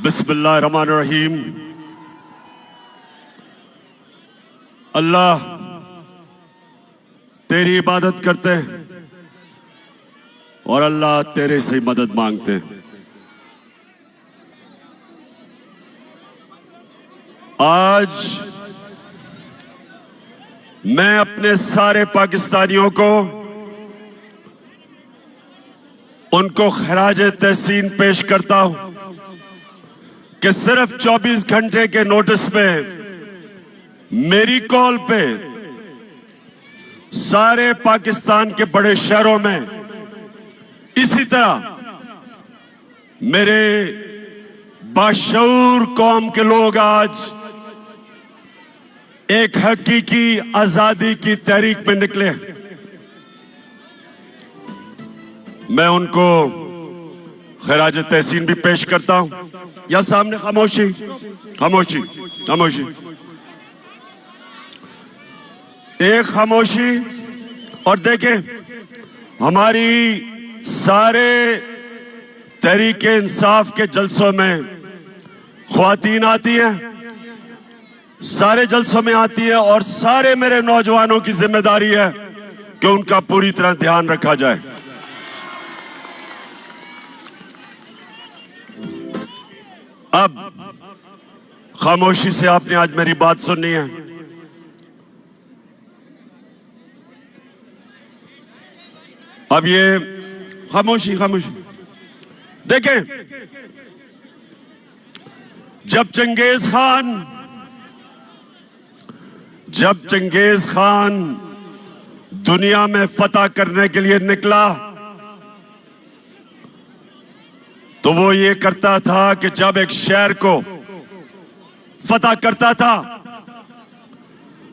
बिस्मिल्लाहिर्रहमानिर्रहीम। अल्लाह तेरी इबादत करते हैं और अल्लाह तेरे से मदद मांगते हैं। आज मैं अपने सारे पाकिस्तानियों को उनको खराजे तहसीन पेश करता हूं कि सिर्फ 24 घंटे के नोटिस में मेरी कॉल पे सारे पाकिस्तान के बड़े शहरों में इसी तरह मेरे बाशऊर कौम के लोग आज एक हकीकी आजादी की तहरीक में निकले। मैं उनको खराज तहसीन भी पेश करता हूं। या सामने खामोशी खामोशी खामोशी, एक खामोशी। और देखें, हमारी सारे तहरीके इंसाफ के जलसों में ख्वातीन आती हैं, सारे जलसों में आती है और सारे मेरे नौजवानों की जिम्मेदारी है कि उनका पूरी तरह ध्यान रखा जाए। अब खामोशी से आपने आज मेरी बात सुननी है। अब ये खामोशी खामोशी। देखें, जब चंगेज खान दुनिया में फतह करने के लिए निकला तो वो ये करता था कि जब एक शहर को फतह करता था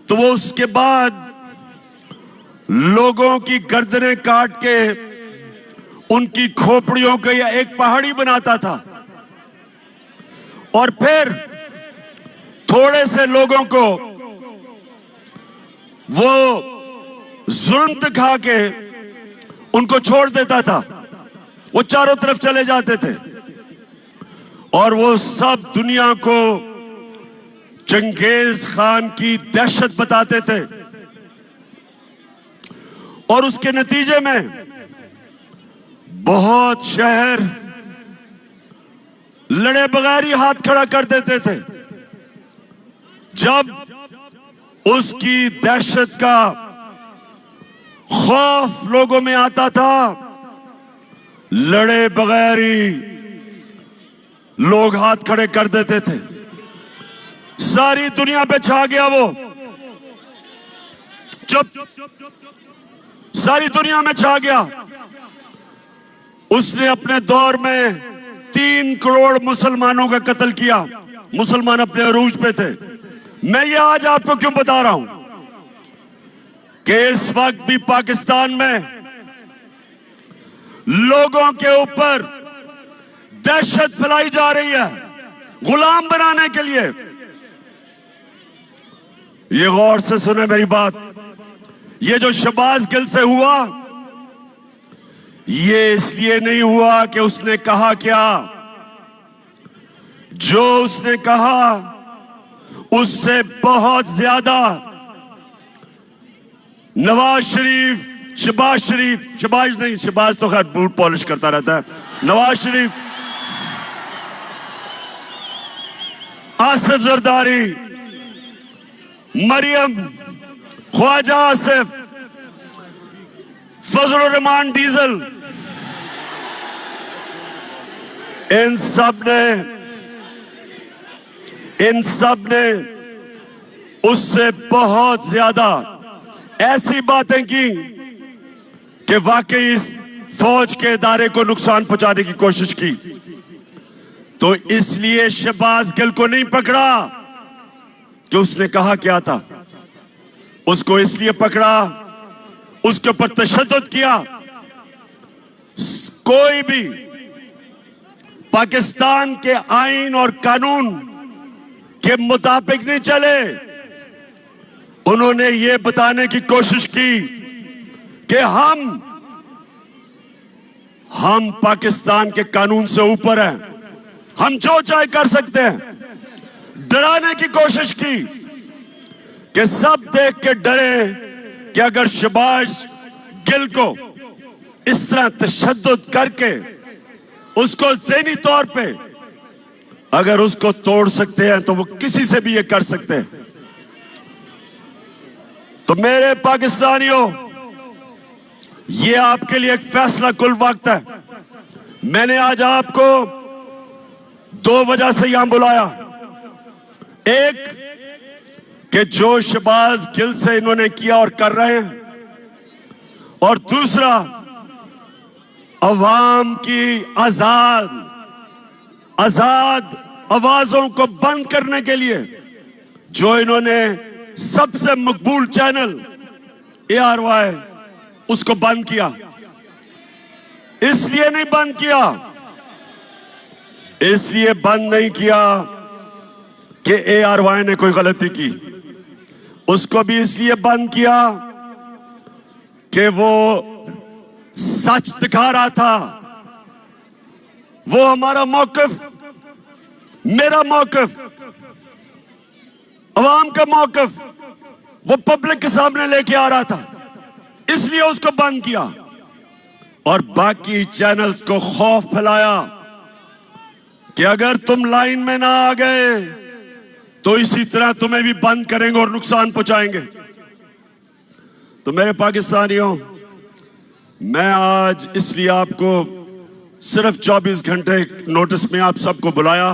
तो वो उसके बाद लोगों की गर्दनें काट के उनकी खोपड़ियों को या एक पहाड़ी बनाता था और फिर थोड़े से लोगों को वो जुल्म दिखा के उनको छोड़ देता था। वो चारों तरफ चले जाते थे और वो सब दुनिया को चंगेज खान की दहशत बताते थे और उसके नतीजे में बहुत शहर लड़े बगैर ही हाथ खड़ा कर देते थे। जब उसकी दहशत का खौफ लोगों में आता था, लड़े बगैर ही लोग हाथ खड़े कर देते थे। सारी दुनिया पे छा गया वो, चुप, सारी दुनिया में छा गया। उसने अपने दौर में 3 करोड़ मुसलमानों का कत्ल किया। मुसलमान अपने अरूज पे थे। मैं ये आज आपको क्यों बता रहा हूं कि इस वक्त भी पाकिस्तान में लोगों के ऊपर दहशत फैलाई जा रही है गुलाम बनाने के लिए। ये गौर से सुने मेरी बात। ये जो शहबाज गिल से हुआ, ये इसलिए नहीं हुआ कि उसने कहा क्या। जो उसने कहा उससे बहुत ज्यादा नवाज शरीफ, शहबाज तो खैर बूट पॉलिश करता रहता है, नवाज शरीफ, आसिफ जरदारी, मरियम, ख्वाजा आसिफ, फजल रहमान डीजल, इन सब ने उससे बहुत ज्यादा ऐसी बातें की कि वाकई इस फौज के इदारे को नुकसान पहुंचाने की कोशिश की। तो इसलिए शहबाज गिल को नहीं पकड़ा कि उसने कहा क्या था, उसको इसलिए पकड़ा, उसके ऊपर तशद्दुद किया। कोई भी पाकिस्तान के आईन और कानून के मुताबिक नहीं चले। उन्होंने ये बताने की कोशिश की कि हम पाकिस्तान के कानून से ऊपर हैं, हम जो चाहे कर सकते हैं। डराने की कोशिश की कि सब देख के डरे कि अगर शहबाज गिल को इस तरह तशद्दुद करके उसको ज़हनी तौर पे अगर उसको तोड़ सकते हैं तो वो किसी से भी ये कर सकते हैं। तो मेरे पाकिस्तानियों, ये आपके लिए एक फैसला कुल वक्त है। मैंने आज आपको दो वजह से यहां बुलाया। एक कि जो शहबाज गिल से इन्होंने किया और कर रहे हैं, और दूसरा अवाम की आजाद आवाजों को बंद करने के लिए जो इन्होंने सबसे मकबूल चैनल ARY उसको बंद किया। इसलिए नहीं बंद किया, इसलिए बंद नहीं किया कि ARY ने कोई गलती की। उसको भी इसलिए बंद किया कि वो सच दिखा रहा था। वो हमारा मौकिफ, मेरा मौकिफ, अवाम का मौकिफ वो पब्लिक के सामने लेके आ रहा था, इसलिए उसको बंद किया। और बाकी चैनल्स को खौफ फैलाया कि अगर तुम लाइन में ना आ गए तो इसी तरह तुम्हें भी बंद करेंगे और नुकसान पहुंचाएंगे। तो मेरे पाकिस्तानियों, मैं आज इसलिए आपको सिर्फ 24 घंटे नोटिस में आप सबको बुलाया।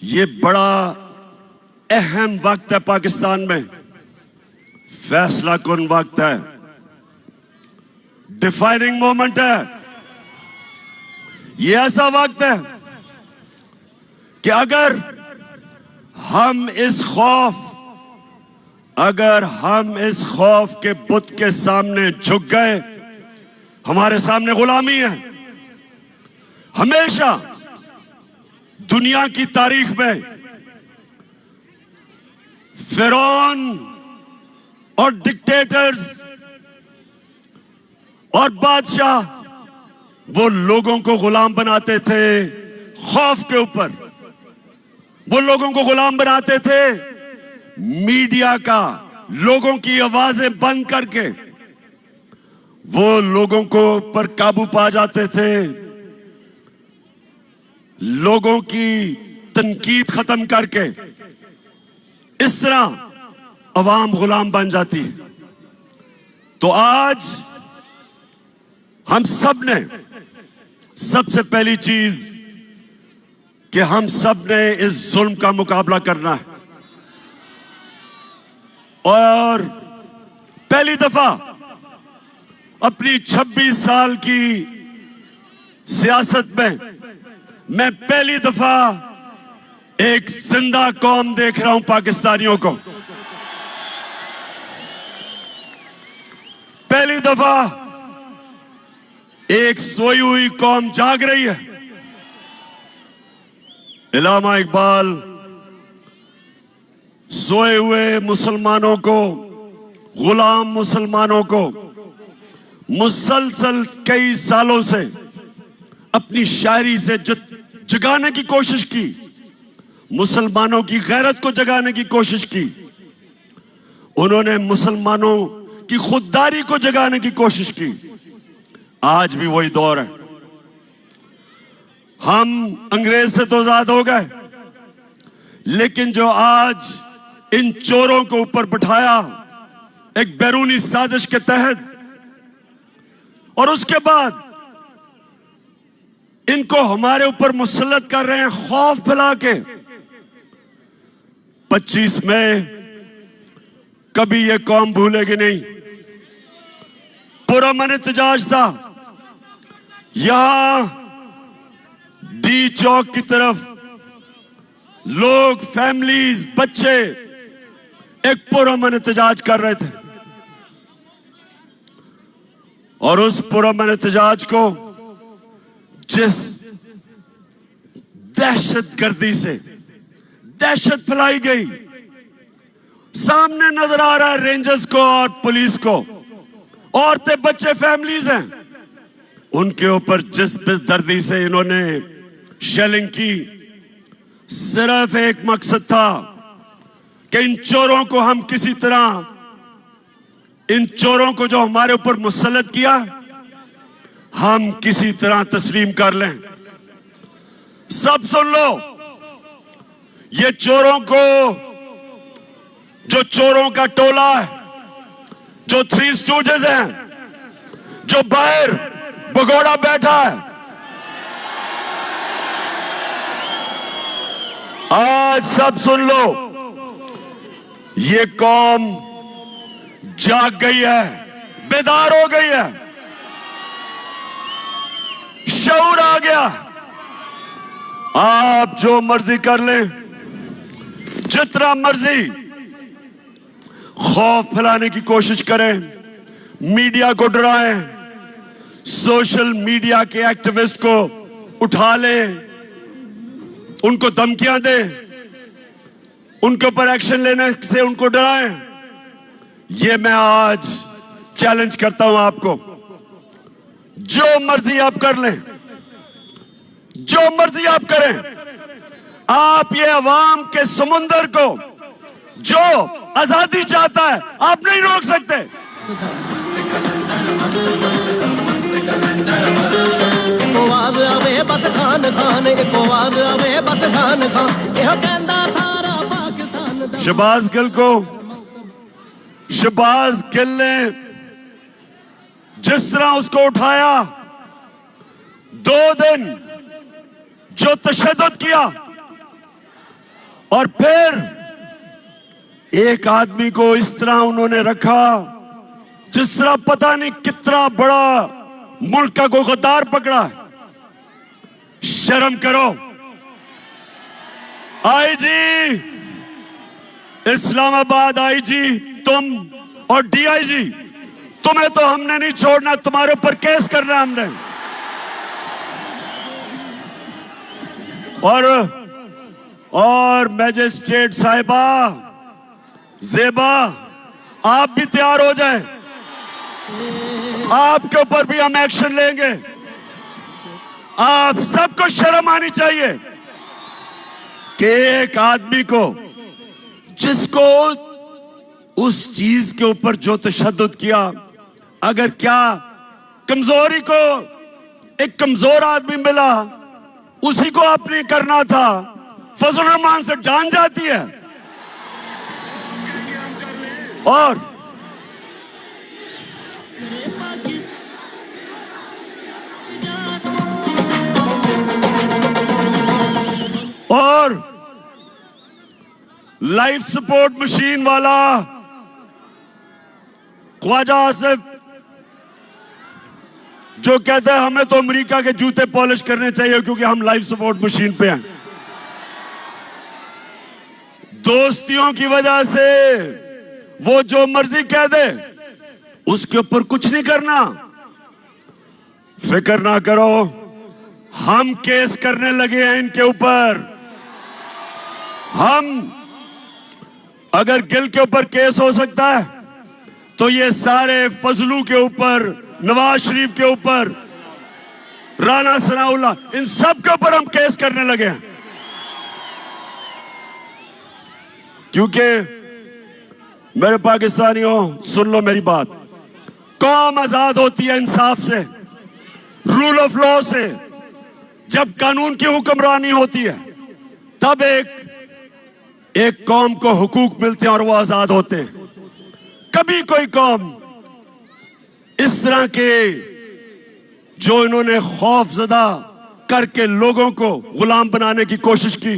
ये बड़ा अहम वक्त है पाकिस्तान में, फैसला कुन वक्त है, डिफाइनिंग मोमेंट है। ये ऐसा वक्त है कि अगर हम इस खौफ के बुत के सामने झुक गए, हमारे सामने गुलामी है। हमेशा दुनिया की तारीख में फिरौन और डिक्टेटर्स और बादशाह वो लोगों को गुलाम बनाते थे खौफ के ऊपर। वो लोगों को गुलाम बनाते थे मीडिया का, लोगों की आवाजें बंद करके वो लोगों को पर काबू पा जाते थे, लोगों की तनकीद खत्म करके। इस तरह अवाम गुलाम बन जाती है। तो आज हम सब ने सबसे पहली चीज कि हम सब ने इस जुल्म का मुकाबला करना है। और पहली दफा अपनी 26 साल की सियासत में मैं पहली दफा एक जिंदा कौम देख रहा हूं पाकिस्तानियों को। पहली दफा एक सोई हुई कौम जाग रही है। इलामा इकबाल सोए हुए मुसलमानों को, गुलाम मुसलमानों को मुसलसल कई सालों से अपनी शायरी से जगाने की कोशिश की, मुसलमानों की गैरत को जगाने की कोशिश की। उन्होंने मुसलमानों की खुददारी को जगाने की कोशिश की। आज भी वही दौर है। हम अंग्रेज से तो आजाद हो गए, लेकिन जो आज इन चोरों को ऊपर बिठाया एक बैरूनी साजिश के तहत, और उसके बाद इनको हमारे ऊपर मुसल्लत कर रहे हैं खौफ फैला के। 25 मई कभी ये कौम भूलेगी नहीं। पुरअमन एहतजाज था। यहां डी चौक की तरफ लोग, फैमिलीज, बच्चे एक पुरअमन एहतजाज कर रहे थे, और उस पुरअमन एहतजाज को जिस दहशतगर्दी से दहशत फैलाई गई, सामने नजर आ रहा है रेंजर्स को और पुलिस को। औरतें, बच्चे, फैमिलीज हैं, उनके ऊपर जिस बेदर्दी से इन्होंने शेलिंग की, सिर्फ एक मकसद था कि इन चोरों को हम किसी तरह, इन चोरों को जो हमारे ऊपर मुसल्लत किया, हम किसी तरह तस्लीम कर लें। सब सुन लो, ये चोरों को, जो चोरों का टोला है, जो थ्री स्टूडेंट्स हैं, जो बाहर भगोड़ा बैठा है, आज सब सुन लो, ये कौम जाग गई है, बेदार हो गई है, शऊर आ गया। आप जो मर्जी कर लें, जितना मर्जी खौफ फैलाने की कोशिश करें, मीडिया को डराएं, सोशल मीडिया के एक्टिविस्ट को उठा लें, उनको धमकियां दें, उनके ऊपर एक्शन लेने से उनको डराएं। ये मैं आज चैलेंज करता हूं आपको। जो मर्जी आप कर लें, जो मर्जी आप करें, आप ये अवाम के समुंदर को जो आजादी चाहता है, आप नहीं रोक सकते। शहबाज गिल को, शहबाज गिल ने जिस तरह उसको उठाया, 2 दिन जो तशद्दुद किया, और फिर एक आदमी को इस तरह उन्होंने रखा जिस तरह पता नहीं कितना बड़ा मुल्क का को गद्दार पकड़ा है। शर्म करो। आईजी इस्लामाबाद, आईजी तुम और डीआईजी, तुम्हें तो हमने नहीं छोड़ना, तुम्हारे ऊपर केस करना हमने। और मैजिस्ट्रेट साहिबा ज़ेबा, आप भी तैयार हो जाएं, आपके ऊपर भी हम एक्शन लेंगे। आप सबको शर्म आनी चाहिए कि एक आदमी को, जिसको उस चीज के ऊपर जो तशद्दुद किया, अगर क्या कमजोरी को एक कमजोर आदमी मिला, उसी को आपने करना था। फजल रहमान से जान जाती है। और लाइफ सपोर्ट मशीन वाला ख्वाजा आसिफ, जो कहता है हमें तो अमेरिका के जूते पॉलिश करने चाहिए क्योंकि हम लाइफ सपोर्ट मशीन पे हैं। दोस्तियों की वजह से वो जो मर्जी कह दे, उसके ऊपर कुछ नहीं करना। फिक्र ना करो, हम केस करने लगे हैं इनके ऊपर। हम, अगर गिल के ऊपर केस हो सकता है तो ये सारे फजलू के ऊपर, नवाज शरीफ के ऊपर, राना सनाउल्लाह, इन सब के ऊपर हम केस करने लगे हैं। क्योंकि मेरे पाकिस्तानियों, सुन लो मेरी बात, कौम आजाद होती है इंसाफ से, रूल ऑफ लॉ से। जब कानून की हुक्मरानी होती है तब एक कौम को हुकूक मिलते हैं और वो आजाद होते हैं। कभी कोई कौम इस तरह के, जो इन्होंने खौफजदा करके लोगों को गुलाम बनाने की कोशिश की,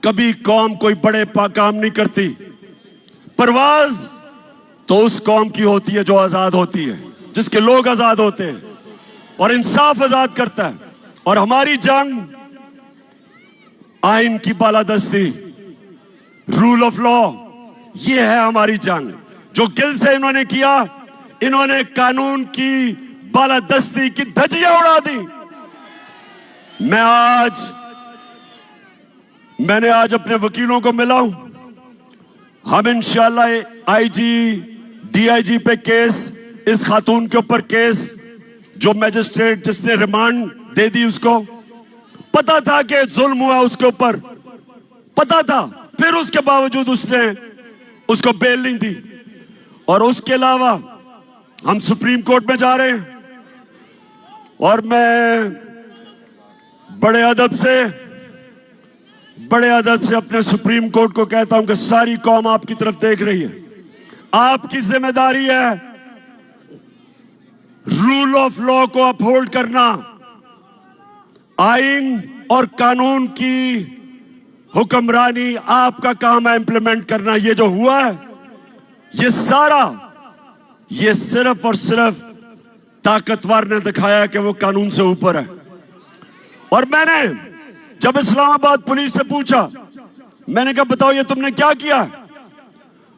कभी कौम कोई बड़े काम नहीं करती। परवाज तो उस कौम की होती है जो आजाद होती है, जिसके लोग आजाद होते हैं और इंसाफ आजाद करता है। और हमारी जंग आइन की बालादस्ती, रूल ऑफ लॉ, ये है हमारी जंग। जो गिल से इन्होंने किया, इन्होंने कानून की बालादस्ती की धज्जियां उड़ा दी। मैंने आज अपने वकीलों को मिला हूं। हम इंशाल्लाह आईजी, डीआईजी पे केस, इस खातून के ऊपर केस, जो मैजिस्ट्रेट जिसने रिमांड दे दी उसको, पता था कि जुल्म हुआ उसके ऊपर, पता था, फिर उसके बावजूद उसने उसको बेल नहीं दी। और उसके अलावा हम सुप्रीम कोर्ट में जा रहे हैं और मैं बड़े अदब से अपने सुप्रीम कोर्ट को कहता हूं कि सारी कौम आपकी तरफ देख रही है। आपकी जिम्मेदारी है रूल ऑफ लॉ को अपहोल्ड करना, आइन और कानून की हुक्मरानी आपका काम है इंप्लीमेंट करना। ये जो हुआ है ये सारा, ये सिर्फ और सिर्फ ताकतवर ने दिखाया कि वो कानून से ऊपर है। और मैंने जब इस्लामाबाद पुलिस से पूछा, मैंने कहा बताओ ये तुमने क्या किया,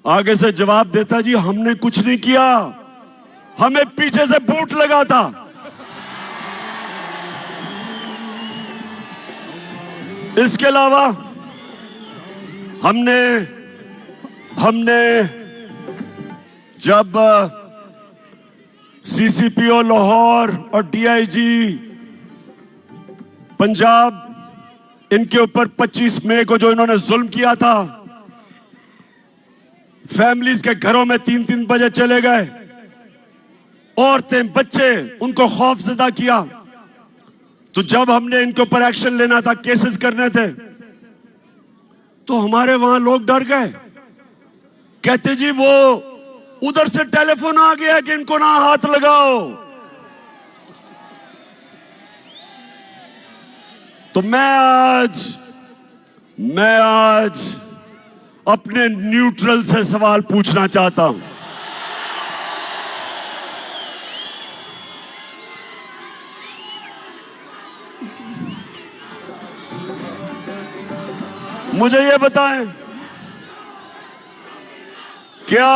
आगे से जवाब देता जी हमने कुछ नहीं किया, हमें पीछे से बूट लगा था। इसके अलावा हमने जब सीसीपीओ लाहौर और डीआईजी पंजाब, इनके ऊपर 25 मई को जो इन्होंने जुल्म किया था, फैमिलीज के घरों में 3-3 बजे चले गए, औरतें बच्चे, उनको खौफजदा किया, तो जब हमने इनके ऊपर एक्शन लेना था, केसेस करने थे, तो हमारे वहां लोग डर गए, कहते जी वो उधर से टेलीफोन आ गया कि इनको ना हाथ लगाओ। तो मैं आज अपने न्यूट्रल से सवाल पूछना चाहता हूं। मुझे ये बताएं, क्या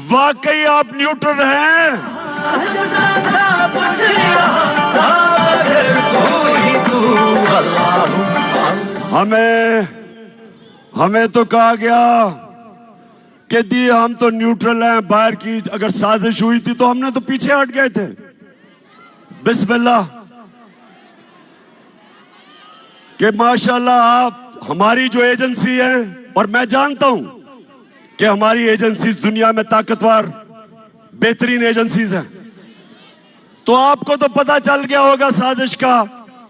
वाकई आप न्यूट्रल हैं? हमें तो कहा गया कि दी हम तो न्यूट्रल हैं, बाहर की अगर साजिश हुई थी तो हमने तो पीछे हट गए थे। बिस्मिल्लाह कि माशाल्लाह आप हमारी जो एजेंसी है, और मैं जानता हूं कि हमारी एजेंसी दुनिया में ताकतवर बेहतरीन एजेंसीज हैं, तो आपको तो पता चल गया होगा साजिश का।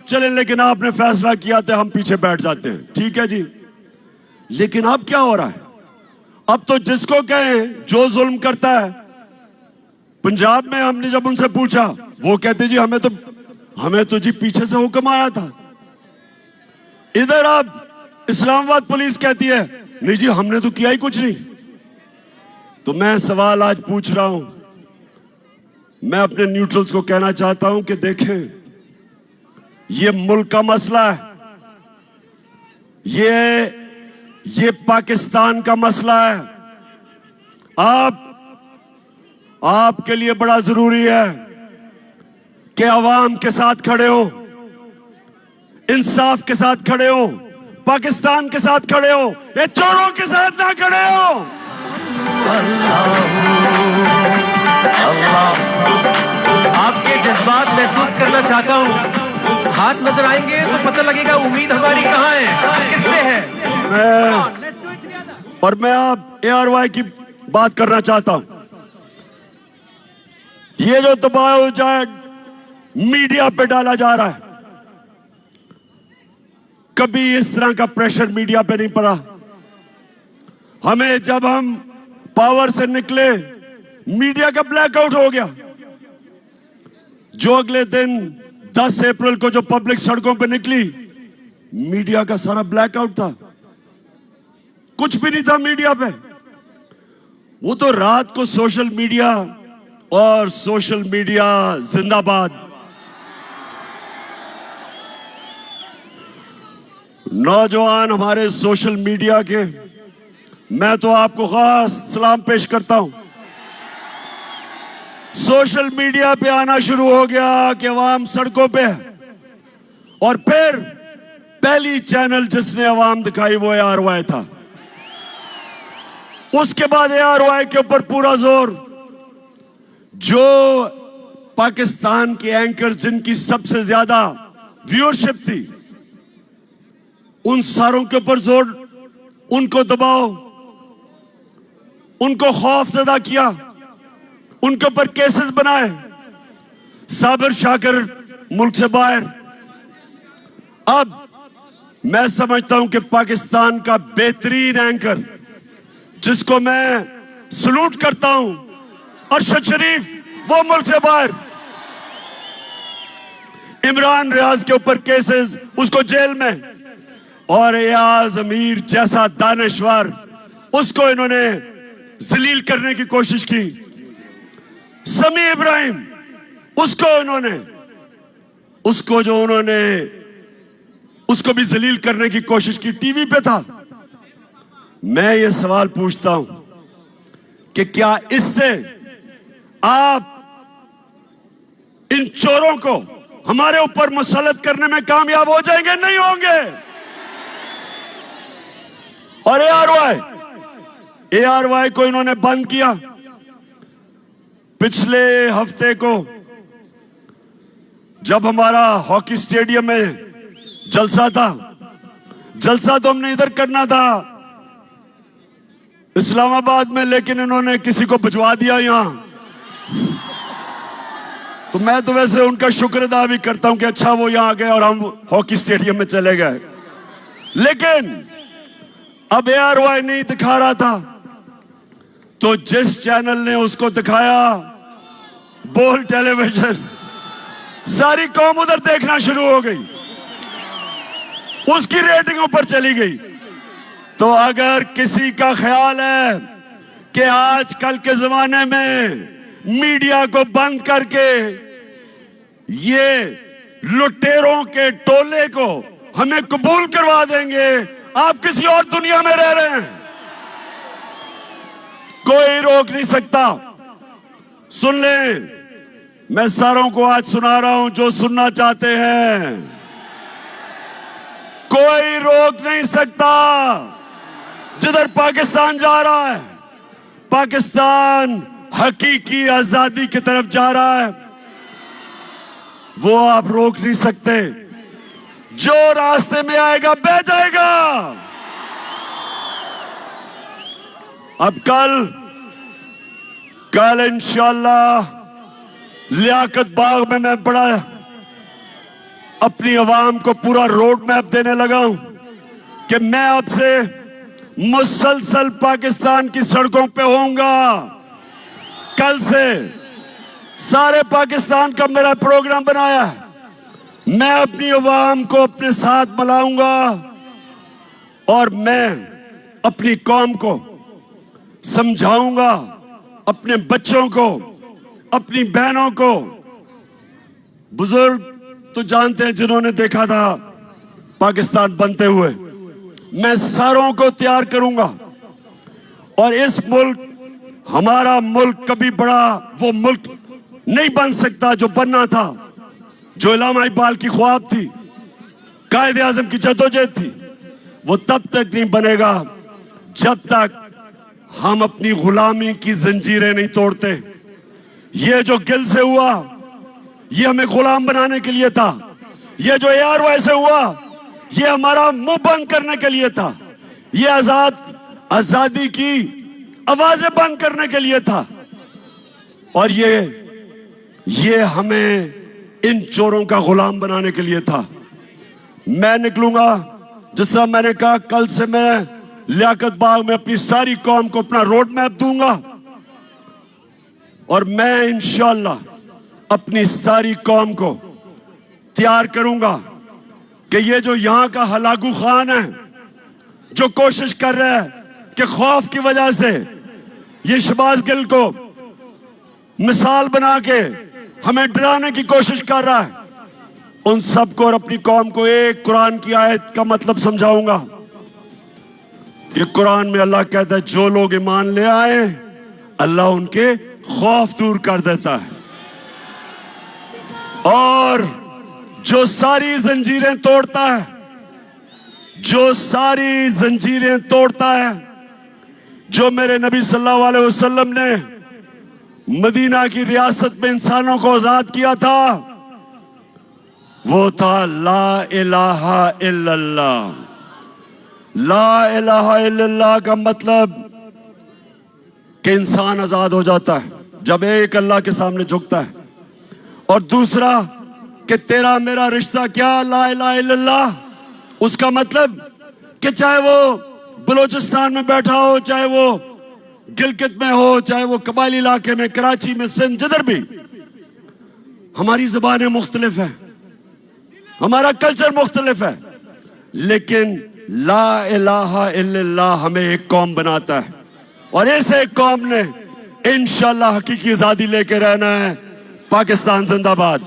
चले, लेकिन आपने फैसला किया तो हम पीछे बैठ जाते हैं, ठीक है जी। लेकिन अब क्या हो रहा है? अब तो जिसको कहें जो जुल्म करता है, पंजाब में हमने जब उनसे पूछा, वो कहते जी हमें तो जी पीछे से हुक्म आया था। इधर अब इस्लामाबाद पुलिस कहती है नहीं जी हमने तो किया ही कुछ नहीं। तो मैं सवाल आज पूछ रहा हूं, मैं अपने न्यूट्रल्स को कहना चाहता हूं कि देखें, ये मुल्क का मसला है, ये पाकिस्तान का मसला है। आपके लिए बड़ा जरूरी है कि अवाम के साथ खड़े हो, इंसाफ के साथ खड़े हो, पाकिस्तान के साथ खड़े हो, ये चोरों के साथ ना खड़े हो। आपके जज्बात महसूस करना चाहता हूं, हाथ नजर आएंगे तो पता लगेगा उम्मीद हमारी कहां है, किससे है। मैं आप ARY की बात करना चाहता हूं। ये जो दबाव मीडिया पे डाला जा रहा है, कभी इस तरह का प्रेशर मीडिया पे नहीं पड़ा। जब हम पावर से निकले, मीडिया का ब्लैकआउट हो गया। जो अगले दिन 10 अप्रैल को जो पब्लिक सड़कों पे निकली, मीडिया का सारा ब्लैकआउट था, कुछ भी नहीं था मीडिया पे। वो तो रात को सोशल मीडिया और सोशल मीडिया जिंदाबाद। नौजवान हमारे सोशल मीडिया के, मैं तो आपको खास सलाम पेश करता हूं। सोशल मीडिया पे आना शुरू हो गया कि अवाम सड़कों पे है, और फिर पहली चैनल जिसने अवाम दिखाई वो ARY था। उसके बाद ARY के ऊपर पूरा जोर, जो पाकिस्तान के एंकर जिनकी सबसे ज्यादा व्यूअरशिप थी, उन सारों के ऊपर जोर, उनको दबाओ, उनको खौफ ज़दा किया, उनके ऊपर केसेस बनाए, साबिर शाकिर मुल्क से बाहर। अब मैं समझता हूं कि पाकिस्तान का बेहतरीन एंकर, जिसको मैं सलूट करता हूं, अरशद शरीफ, वो मुल्क से बाहर। इमरान रियाज के ऊपर केसेस, उसको जेल में, और एयाज अमीर जैसा दानश्वर, उसको इन्होंने जलील करने की कोशिश की। समी इब्राहिम, उसको भी जलील करने की कोशिश की, टीवी पे था। मैं ये सवाल पूछता हूं कि क्या इससे आप इन चोरों को हमारे ऊपर मुसल्लत करने में कामयाब हो जाएंगे? नहीं होंगे। और ARY को इन्होंने बंद किया। पिछले हफ्ते को जब हमारा हॉकी स्टेडियम में जलसा था, जलसा तो हमने इधर करना था इस्लामाबाद में, लेकिन इन्होंने किसी को भिजवा दिया यहां। तो मैं तो वैसे उनका शुक्र अदा भी करता हूं कि अच्छा वो यहां आ गए और हम हॉकी स्टेडियम में चले गए। लेकिन अब ARY नहीं दिखा रहा था, तो जिस चैनल ने उसको दिखाया, बोल टेलीविजन, सारी कौम उधर देखना शुरू हो गई, उसकी रेटिंग ऊपर चली गई। तो अगर किसी का ख्याल है कि आजकल के जमाने में मीडिया को बंद करके ये लुटेरों के टोले को हमें कबूल करवा देंगे, आप किसी और दुनिया में रह रहे हैं। कोई रोक नहीं सकता। सुन लें, मैं सारों को आज सुना रहा हूं जो सुनना चाहते हैं। कोई रोक नहीं सकता। जिधर पाकिस्तान जा रहा है, पाकिस्तान हकीकी आजादी की तरफ जा रहा है, वो आप रोक नहीं सकते। जो रास्ते में आएगा बह जाएगा। अब कल इंशाअल्लाह लियाकत बाग में मैं बड़ा अपनी आवाम को पूरा रोड मैप देने लगा हूं कि मैं अब से मुसलसल पाकिस्तान की सड़कों पे होऊंगा। कल से सारे पाकिस्तान का मेरा प्रोग्राम बनाया है। मैं अपनी आवाम को अपने साथ मिलाऊंगा और मैं अपनी कौम को समझाऊंगा, अपने बच्चों को, अपनी बहनों को। बुजुर्ग तो जानते हैं जिन्होंने देखा था पाकिस्तान बनते हुए। मैं सारों को तैयार करूंगा और इस मुल्क, हमारा मुल्क कभी बड़ा वो मुल्क नहीं बन सकता जो बनना था, जो इलामा इकबाल की ख्वाब थी, कायदे आजम की जद्दोजहद थी। वो तब तक नहीं बनेगा जब तक हम अपनी गुलामी की जंजीरें नहीं तोड़ते। ये जो गिल से हुआ, ये हमें गुलाम बनाने के लिए था। ये जो ARY से हुआ, ये हमारा मुंह बंद करने के लिए था। ये आजादी की आवाजें बंद करने के लिए था। और ये हमें इन चोरों का गुलाम बनाने के लिए था। मैं निकलूंगा, जिस तरह मैंने कहा, कल से मैं लियाकत बाग में अपनी सारी कौम को अपना रोड मैप दूंगा और मैं इंशाअल्लाह अपनी सारी कौम को तैयार करूंगा कि ये जो यहां का हलाकू खान है, जो कोशिश कर रहा है कि खौफ की वजह से ये शहबाज गिल को मिसाल बना के हमें डराने की कोशिश कर रहा है, उन सबको और अपनी कौम को एक कुरान की आयत का मतलब समझाऊंगा कि कुरान में अल्लाह कहता है जो लोग ईमान ले आए अल्लाह उनके खौफ दूर कर देता है, और जो सारी जंजीरें तोड़ता है, जो सारी जंजीरें तोड़ता है, जो मेरे नबी सल्लल्लाहु अलैहि वसल्लम ने मदीना की रियासत में इंसानों को आजाद किया था, वो था ला इलाहा इल्लल्लाह। ला इलाहा इल्लल्लाह का मतलब कि इंसान आजाद हो जाता है जब एक अल्लाह के सामने झुकता है, और दूसरा कि तेरा मेरा रिश्ता क्या ला इलाहा इल्लल्लाह, उसका मतलब कि चाहे वो बलूचिस्तान में बैठा हो, चाहे वो गिलगित में हो, चाहे वो कबायली इलाके में, कराची में, सिंध, जिधर भी, हमारी जुबानें मुख्तलिफ है, हमारा कल्चर मुख्तलिफ है, लेकिन ला इलाहा इल्लल्लाह हमें एक कौम बनाता है, और इस एक कौम ने इंशाअल्लाह हकीकी आजादी लेके रहना है। पाकिस्तान जिंदाबाद।